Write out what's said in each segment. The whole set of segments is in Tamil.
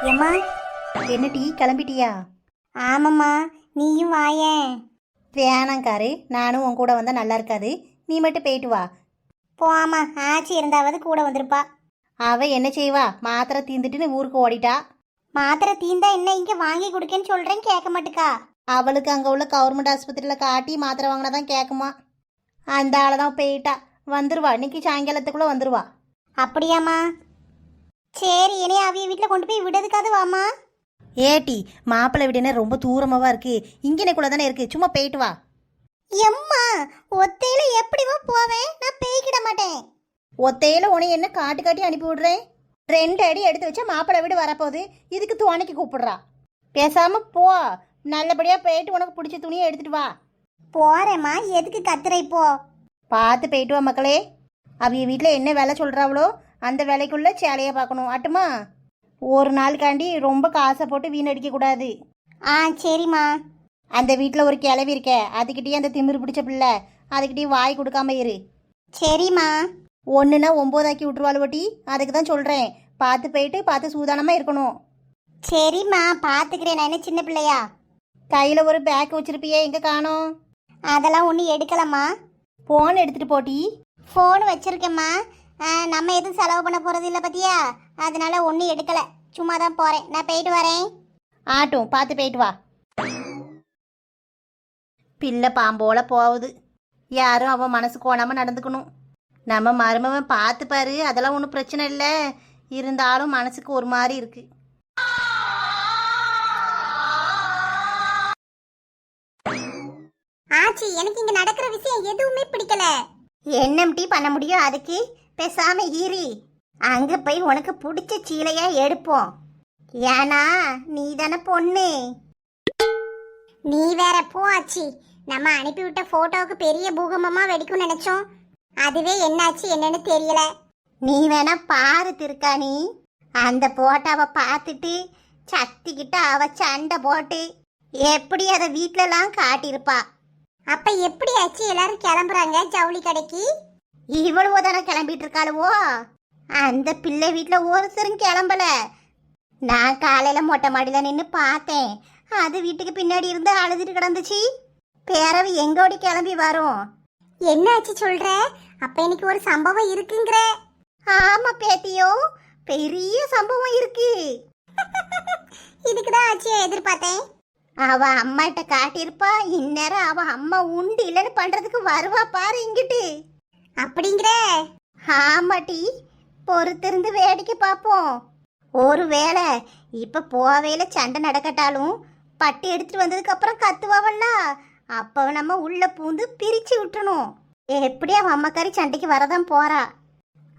ஏம்மா, என்ன டீ கிளம்பிட்டியா? ஆமாம்மா, நீயும் வாயேன். வேணாங்காரு, நானும் உன் கூட வந்தால் நல்லா இருக்காது. நீ மட்டும் போயிட்டு வா. போமா, ஆச்சி இருந்தாவது கூட வந்திருப்பா. அவ என்ன செய்வா? மாத்திரை தீந்துட்டுன்னு ஊருக்கு ஓடிட்டா. மாத்திரை தீந்தா என்ன இங்கே வாங்கி கொடுக்கேன்னு சொல்கிறேன், கேட்க மாட்டுக்கா. அவளுக்கு அங்கே உள்ள கவர்மெண்ட் ஆஸ்பத்திரியில் காட்டி மாத்திரை வாங்கினா தான் கேட்குமா. அந்த ஆளை தான் போயிட்டா. வந்துருவா, இன்னைக்கு சாயங்காலத்துக்குள்ளே வந்துருவா. அப்படியாம்மா? சரி, இனி அவிய வீட்டில் கொண்டு போய் விடுறதுக்காது வாமா. ஏட்டி, மாப்பிள்ளை வீடுனா ரொம்ப தூரமாவா இருக்கு, இங்கனக்குள்ள தானே இருக்கு, சும்மா போயிட்டு வா. எம்மா, ஒத்தையில எப்படிவா போவேன்? நான் பேய்கிட மாட்டேன். ஒத்தையில உன்னை என்ன காட்டு காட்டி அனுப்பி விடுறேன். 2 அடி எடுத்து வச்சா மாப்பிள்ளை வீடு வரப்போகுது, இதுக்கு துணைக்கு கூப்பிடுறா. பேசாம போ, நல்லபடியா போயிட்டு உனக்கு பிடிச்ச துணியை எடுத்துட்டு வா. போறேம்மா, எதுக்கு கத்துற இப்போ? பார்த்து போயிட்டு வா மக்களே. அவிய வீட்டில் என்ன வேலை சொல்கிறாவளோ அந்த வேலைக்குள்ளே சேலையை பார்க்கணும். அட்டுமா, ஒரு நாளுக்காண்டி ரொம்ப காசை போட்டு வீணடிக்க கூடாது. ஆ சரிம்மா. அந்த வீட்டில் ஒரு கிளவி இருக்க, அதுக்கிட்டே அந்த திமிரு பிடிச்ச பிள்ளை, அதுக்கிட்டே வாய் கொடுக்காம இரு. சரிம்மா. ஒன்றுனா 9 ஆக்கி விட்டுருவாள் வட்டி, அதுக்கு தான் சொல்கிறேன். பார்த்து போயிட்டு பார்த்து சூதானமாக இருக்கணும். சரிம்மா, பார்த்துக்கிறேன். நான் என்ன சின்ன பிள்ளையா? கையில் ஒரு பேக் வச்சுருப்பியே, எங்கே காணோம்? அதெல்லாம் ஒன்றும் எடுக்கலம்மா. ஃபோன் எடுத்துகிட்டு போட்டி. ஃபோன் வச்சுருக்கேம்மா, நம்ம எதுவும் செலவு பண்ண போகிறது இல்லை பத்தியா, அதனால ஒன்றும் எடுக்கலை, சும்மா தான் போகிறேன். நான் போயிட்டு வரேன். ஆட்டும், பார்த்து போயிட்டு வா. பிள்ளை பாம்போல போகுது, யாரும் அவன் மனசு கோணாமல் நடந்துக்கணும். நம்ம மருமவன் பார்த்துப்பாரு, அதெல்லாம் ஒன்றும் பிரச்சனை இல்லை. இருந்தாலும் மனசுக்கு ஒரு மாதிரி இருக்கு. ஆச்சி, எனக்கு இங்கே நடக்கிற விஷயம் எதுவுமே பிடிக்கல. என்னம்டி பண்ண முடியும்? அதுக்கு பேசாம ஈரி, அங்க போய் உனக்கு பிடிச்ச சீலையா எடுப்போம். ஏன்னா நீ தானே பொண்ணு. நீ வேற போ ஆச்சி. நம்ம அனுப்பிவிட்ட போட்டோவுக்கு பெரிய பூகம்பமா வெடிக்கும் நினைச்சோம், அதுவே என்னாச்சு என்னன்னு தெரியல. நீ வேணா பாரு திருக்காணி, அந்த போட்டோவை பார்த்துட்டு சக்திக்கிட்ட அவ சண்டை போட்டு எப்படி அதை வீட்டிலலாம் காட்டியிருப்பா. அப்ப எப்படி ஆச்சு எல்லாரும் கிளம்புறாங்க ஜவுளி கடைக்கு? இவ்வளவோ தானே கிளம்பிட்டு இருக்காளுவோ. அந்த பிள்ளை வீட்டில் ஒருத்தரும் கிளம்பல. நான் காலையில மொட்டை மாடியில நின்று பார்த்தேன், அது வீட்டுக்கு பின்னாடி இருந்து அழுதுட்டு கிடந்துச்சு. பேரவை எங்கோடி கிளம்பி வரும்? என்னாச்சு சொல்ற? அப்ப இன்னைக்கு ஒரு சம்பவம் இருக்குங்கிற? ஆமா பேத்தியோ, பெரிய சம்பவம் இருக்கு. இதுக்குதான் ஆச்சியை எதிர்பார்த்தேன். அவ அம்மாட்ட காட்டியிருப்பா, இந்நேரம் அவ அம்மா உண்டு இல்லைன்னு பண்றதுக்கு வருவா பாரு இங்கிட்டு. அப்படிங்கிற? ஆமாட்டி, பொறுத்திருந்து வேடிக்கை பார்ப்போம். ஒருவேளை இப்ப போவேல சண்டை நடக்கட்டாலும் பட்டு எடுத்துட்டு வந்ததுக்கு அப்புறம் கத்துவாவல்ல, அப்ப நம்ம உள்ள பூந்து பிரிச்சு விட்டுணும். எப்படி அவ அம்மாக்காரி சண்டைக்கு வரதான் போறா.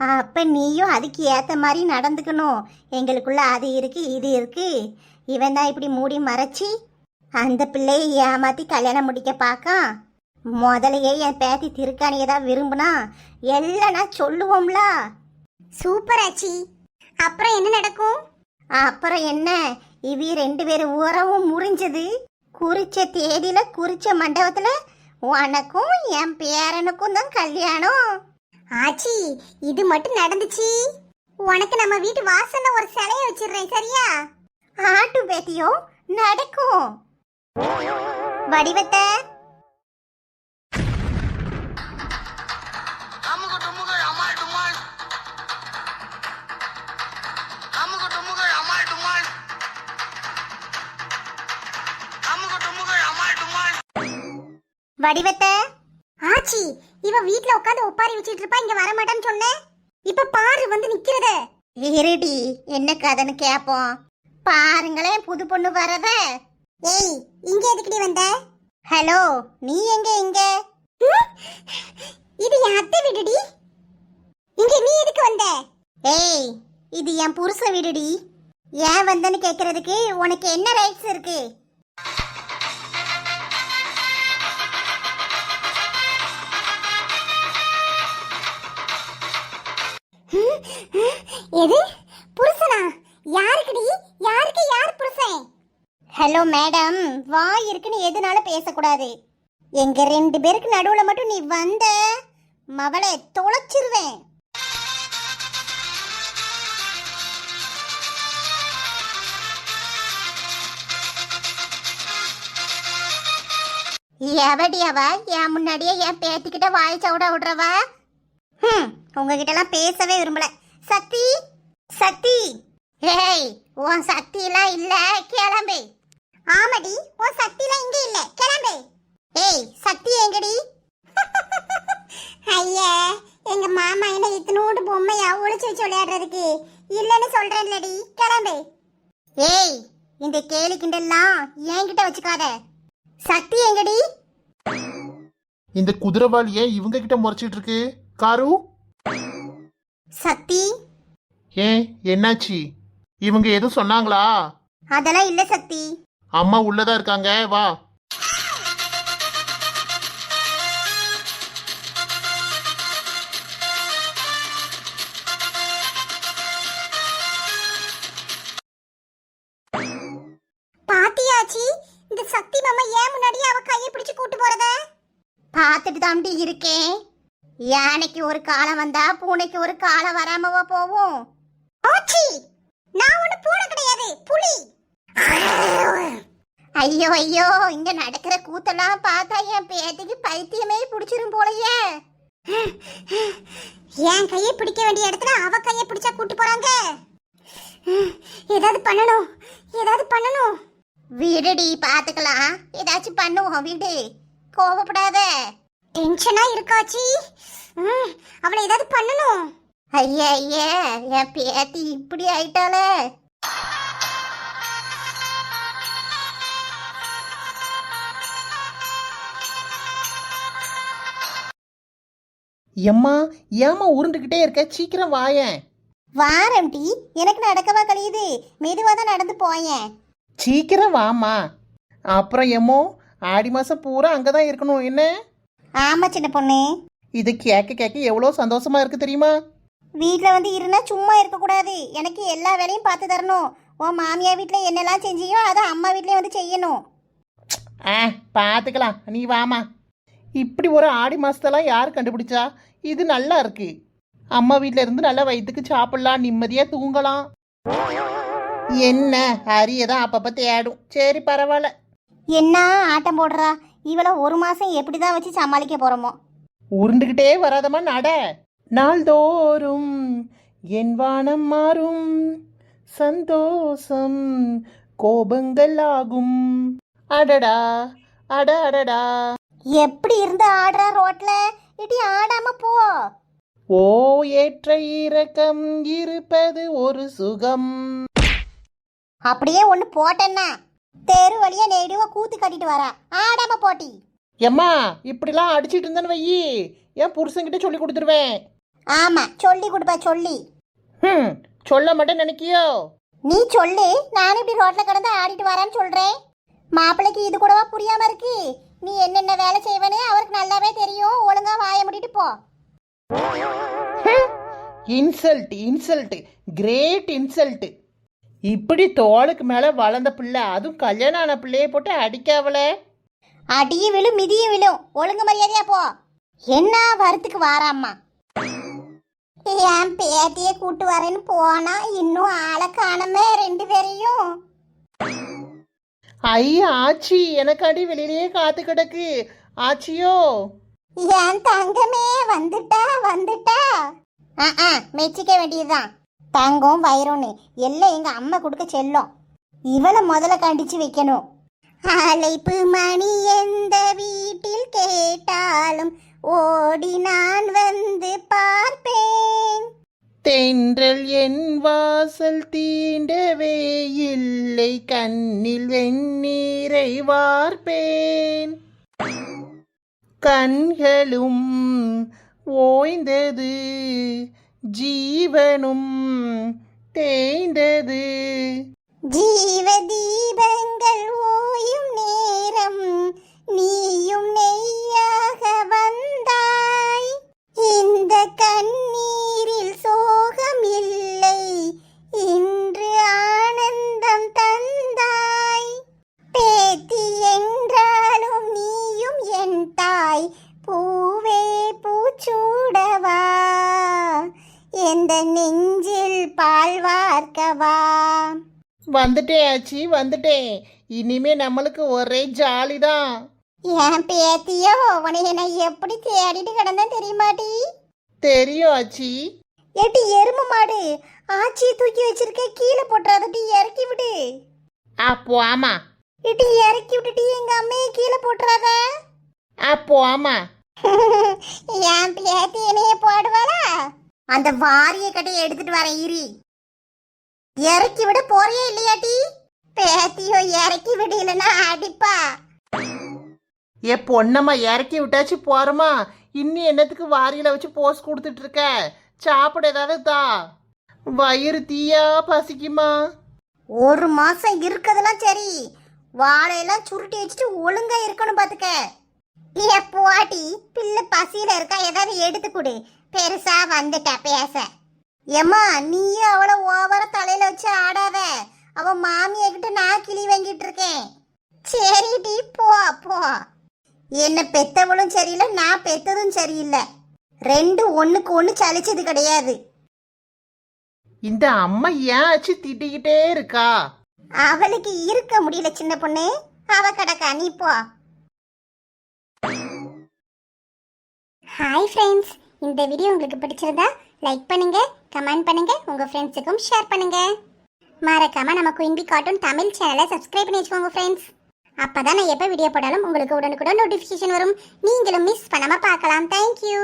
அப்ப நீயும் அதுக்கு ஏத்த மாதிரி நடந்துக்கணும். எங்களுக்குள்ள அது இருக்கு இது இருக்கு, இவன் தான் இப்படி மூடி மறைச்சி அந்த பிள்ளையை ஏமாத்தி கல்யாணம் முடிக்க பார்க்க. முதலையே என் பேத்தி திருக்காணியை தான் விரும்புனா எல்லாம் நான் சொல்லுவோம்ல. சூப்பர் ஆச்சி. அப்புறம் என்ன நடக்கும்? அப்புறம் என்ன, இவி 2 பேரும் உறவும் முறிஞ்சது. குறிச்ச தேதியில குறிச்ச மண்டபத்துல உனக்கும் என் பேரனுக்கும் தான் கல்யாணம். ஆச்சி, இது மட்டும் நடந்துச்சு, உனக்கு நம்ம வீட்டு வாசல்ல ஒரு சிலைய வச்சிடுறேன், சரியா? ஆட்டு பேத்தியோ, நடக்கும். வடிவத்தை வடிவத்தை ஆச்சி, இவ வீட்ல உட்காந்து ஒப்பாரி வச்சிட்டு இருப்பா, இங்க வர மாட்டான்னு சொன்னேன். இப்ப பாரு வந்து நிக்கிறத. இருடி, என்ன கதைன்னு கேப்போம். பாருங்களேன் புது பொண்ணு வரத. ஏய், இங்க எதுக்குடி வந்த? ஹலோ, நீ எங்க? இங்க இது என் அத்தை வீடுடி. இங்க நீ எதுக்கு வந்த? ஏய், இது என் புருஷ வீடுடி. ஏன் வந்தன்னு கேக்குறதுக்கு உனக்கு என்ன ரைட்ஸ் இருக்கு? எது புருஷனா? யாருக்குடி? யாருக்கு யார் புருஷன்? ஹலோ மேடம், வாய் இருக்குன்னு எதுனால பேசக்கூடாது. எங்க 2 பேருக்கு நடுவுல மட்டும் நீ வந்த மவளை தொலைச்சிருவேன். எவடியாவா என் முன்னாடியே என் பேத்திக்கிட்ட வாய் சவுட விடுறவா? உங்ககிட்ட எல்லாம் பேசவே விரும்பல. சக்தி, சக்தி, ஏய் உன் சக்தி எல்லாம் இல்ல, கிளம்பு. ஆமாடி, உன் சக்தி எல்லாம் இங்க இல்ல, கிளம்பு. ஏய் சக்தி எங்கடி? ஐயா, எங்க மாமா என்ன இத்தனோடு பொம்மையா ஒளிச்சு வச்சு விளையாடுறதுக்கு இல்லன்னு சொல்றேன்லடி, கிளம்பு. ஏய், இந்த கேலி கிண்டெல்லாம் என்கிட்ட வச்சுக்காத. சக்தி எங்கடி? இந்த குதிரைவாளிய இவங்க கிட்ட முறைச்சிட்டு இருக்கு. காரு, சக்தி. ஏன் என்னாச்சு? இவங்க எதுவும் சொன்னாங்களா? அதெல்லாம் இல்ல சக்தி. அம்மா உள்ளதா இருக்காங்க, வா. பாத்தியாச்சி, இந்த சக்தி மாமா ஏன் முன்னாடி அவ கையை பிடிச்சு கூட்டு போறத பாத்துட்டு தாண்டி இருக்கேன். யானைக்கு ஒரு காலம் வந்தா பூனைக்கு ஒரு காலம் வராமவா போவோம்? ஆச்சி, நான் ஒண்ணு பூனை கிடையாது, புலி. ஐயோ ஐயோ, இங்க நடக்கிற கூத்தெல்லாம் பார்த்தா என் பேத்திக்கு பைத்தியமே பிடிச்சிரும் போலயே. என் கையை பிடிக்க வேண்டிய இடத்துல அவ கையை பிடிச்சா கூட்டு போறாங்க. ஏதாவது பண்ணணும், ஏதாவது பண்ணணும். விடுடி, பாத்துக்கலாம், ஏதாச்சும் பண்ணுவோம், விடு, கோவப்படாத. டென்ஷனா இருக்காச்சி, அவளை ஏதாவது பண்ணணும். ஐயா ஐயா, என் பேத்தி இப்படி ஆயிட்டாளே. எம்மா, ஏமா உருண்டுகிட்டே இருக்க? சீக்கிரம் வாயேன். வாரம் டி, எனக்கு நடக்கவா கழியுது, மெதுவா தான் நடந்து போயேன். சீக்கிரம் வாமா. அப்புறம் எம்மோ, ஆடி மாசம் பூரா அங்கதான் இருக்கணும் என்ன? ஆமா சின்ன பொண்ணு. இது கேட்க கேட்க எவ்வளவு சந்தோஷமா இருக்கு தெரியுமா? வீட்டில் வந்து இருந்தா சும்மா இருக்கக்கூடாது, எனக்கு எல்லா வேலையும் பார்த்து தரணும். உன் மாமியார் வீட்டில் என்னெல்லாம் செஞ்சியோ அதை அம்மா வீட்லேயும் வந்து செய்யணும். பார்த்துக்கலாம், நீ வாமா. இப்படி ஒரு ஆடி மாசத்தெல்லாம் யார் கண்டுபிடிச்சா? இது நல்லா இருக்கு. அம்மா வீட்டில் இருந்து நல்லா வயிற்றுக்கு சாப்பிடலாம், நிம்மதியாக தூங்கலாம். என்ன ஹரியதான் அப்பப்போ தேடும். சரி பரவாயில்ல. என்ன ஆட்டம் போடுறா இவளை, ஒரு மாசம் எப்படிதான் வச்சு சமாளிக்க போறோமோ. உருண்டுகிட்டே வராதமா நட. நாள்தோறும் என் வானம் மாறும், சந்தோஷம் கோபங்கள் ஆகும். அடடா அட அடடா. எப்படி இருந்து ஆடுறா ரோட்ல, இடி ஆடாம போ. ஓ ஏற்ற இறக்கம் இருப்பது ஒரு சுகம். அப்படியே ஒண்ணு போட்டேன்னா தெரு வழியா நெடுவா கூத்து கட்டிட்டு வரா, ஆடாம போட்டி. எம்மா, இப்படிலாம் அடிச்சிட்டு இருந்தேன்னு வையி, என் புருஷன்கிட்ட சொல்லி கொடுத்துருவேன். ஆமா, சொல்லி கொடுப்பா சொல்லி. சொல்ல மாட்டேன் நினைக்கியோ? நீ சொல்லு, நானும் இப்படி ரோட்ல கடந்து ஆடிட்டு வரேன்னு சொல்றேன். மாப்பிள்ளைக்கு இது கூடவா புரியாம இருக்கு? நீ என்னென்ன வேலை செய்வனே அவருக்கு நல்லாவே தெரியும். ஒழுங்கா வாய முடிட்டு போ. Insult insult, great insult. இப்படி தோளுக்கு மேல வளர்ந்த பிள்ளை, அதுவும் கல்யாணம் ஆன பிள்ளைய போட்டு அடிக்காவல. அடியும் விழும் மிதியும் விழும், ஒழுங்கு மரியாதையா போ. என்ன வரத்துக்கு வாராம்மா? என் பேத்திய கூட்டு வரேன்னு போனா இன்னும் ஆளை காணமே ரெண்டு பேரையும். ஐயா ஆச்சி, எனக்காண்டி வெளியிலேயே காத்து கிடக்கு. ஆச்சியோ, என் தங்கமே வந்துட்டா வந்துட்டா. மெச்சிக்க வேண்டியதுதான். தங்கம் வயிறுன்னு எல்லாம் எங்க அம்மா கொடுக்க செல்லும். இவளை முதல்ல கண்டிச்சு வைக்கணும். அழைப்பு மணி எந்த வீட்டில் கேட்டாலும் ஓடி நான் வந்து பார்ப்பேன். தென்றல் என் வாசல் தீண்டவே இல்லை, கண்ணில் வெந்நீரை வார்ப்பேன். கண்களும் ஓய்ந்தது, ஜீவனும் தேய்ந்தது. ஜீவ தீபங்கள் ஓயும் நேரம், நீயும் நெய்யாக வந்தாய். இந்த கண்ணீரில் சோகம் இல்லை, இன்று ஆனந்தம் தந்தாய். பேத்தி என்றாலும் நீயும் என் தாய், பூவே பூச்சூடவா, எந்த நெஞ்சில் பால் வார்க்கவா. வந்துட்டேன் ஆச்சி, வந்துட்டேன். இனிமே நம்மளுக்கு ஒரே ஜாலி தான். என் பேத்தியோ உனைய நான் எப்படி தேடிட்டு கிடந்தேன் தெரியுமாடி? தெரியும் ஆச்சி. ஏட்டி எருமை மாடு, ஆச்சி தூக்கி வச்சிருக்க, கீழே போட்டுறாதட்டி, இறக்கி விடு. அப்போ ஆமா. ஏட்டி இறக்கி விட்டுட்டி, எங்க அம்மையை கீழே போட்டுறாத. அப்போ ஆமா. என் பேத்தி என்னைய போடுவாளா? அந்த வாரிய கட்டையை எடுத்துட்டு வரேன் இரி. இறக்கி விட போறியே இல்லையாட்டி? பேத்தியோ இறக்கி விடலன்னா அடிப்பா. ஏ பொண்ணம்மா, இறக்கி விட்டாச்சு போறமா. இன்னும் என்னத்துக்கு வாரியில வச்சு போஸ் கொடுத்துட்டு இருக்க? சாப்பிட ஏதாவது தா. வயிறு தீயா பசிக்குமா? ஒரு மாசம் இருக்கதெல்லாம் சரி, வாழையெல்லாம் சுருட்டி வச்சுட்டு ஒழுங்கா இருக்கணும் பாத்துக்க. ஏ போட்டி, பிள்ளை பசியில இருக்கா, ஏதாவது எடுத்து கொடு. பெருசா வந்துட்டா பேச. ஏம்மா, நீயும் அவளை ஓவரா தலையில வச்சு ஆடாத. அவ மாமியை கிட்ட நான் கிளி வாங்கிட்டு இருக்கேன். சரிடி, போ போ. என்ன பெத்தவளும் சரியில்லை, நான் பெத்ததும் சரியில்லை. ரெண்டு ஒண்ணுக்கு ஒண்ணு சலிச்சது கிடையாது. இந்த அம்மா ஏன் ஆச்சு திட்டிக்கிட்டே இருக்கா? அவளுக்கு இருக்க முடியல சின்ன பொண்ணு, அவ கிடக்கா, நீ போ. ஹாய் ஃப்ரெண்ட்ஸ், இந்த வீடியோ உங்களுக்கு பிடிச்சிருந்தா லைக் பண்ணுங்க, கமெண்ட் பண்ணுங்க, உங்க ஃப்ரெண்ட்ஸுக்கும் ஷேர் பண்ணுங்க. மறக்காம நம்ம குயின்பி கார்ட்டூன் தமிழ் சேனலை சப்ஸ்கிரைப் பண்ணி வச்சுக்கோங்க ஃப்ரெண்ட்ஸ். அப்பதான் நான் எப்போ வீடியோ போட்டாலும் உங்களுக்கு உடனுக்குடன் நோட்டிஃபிகேஷன் வரும். நீங்களும் மிஸ் பண்ணாம பார்க்கலாம். தேங்க்யூ.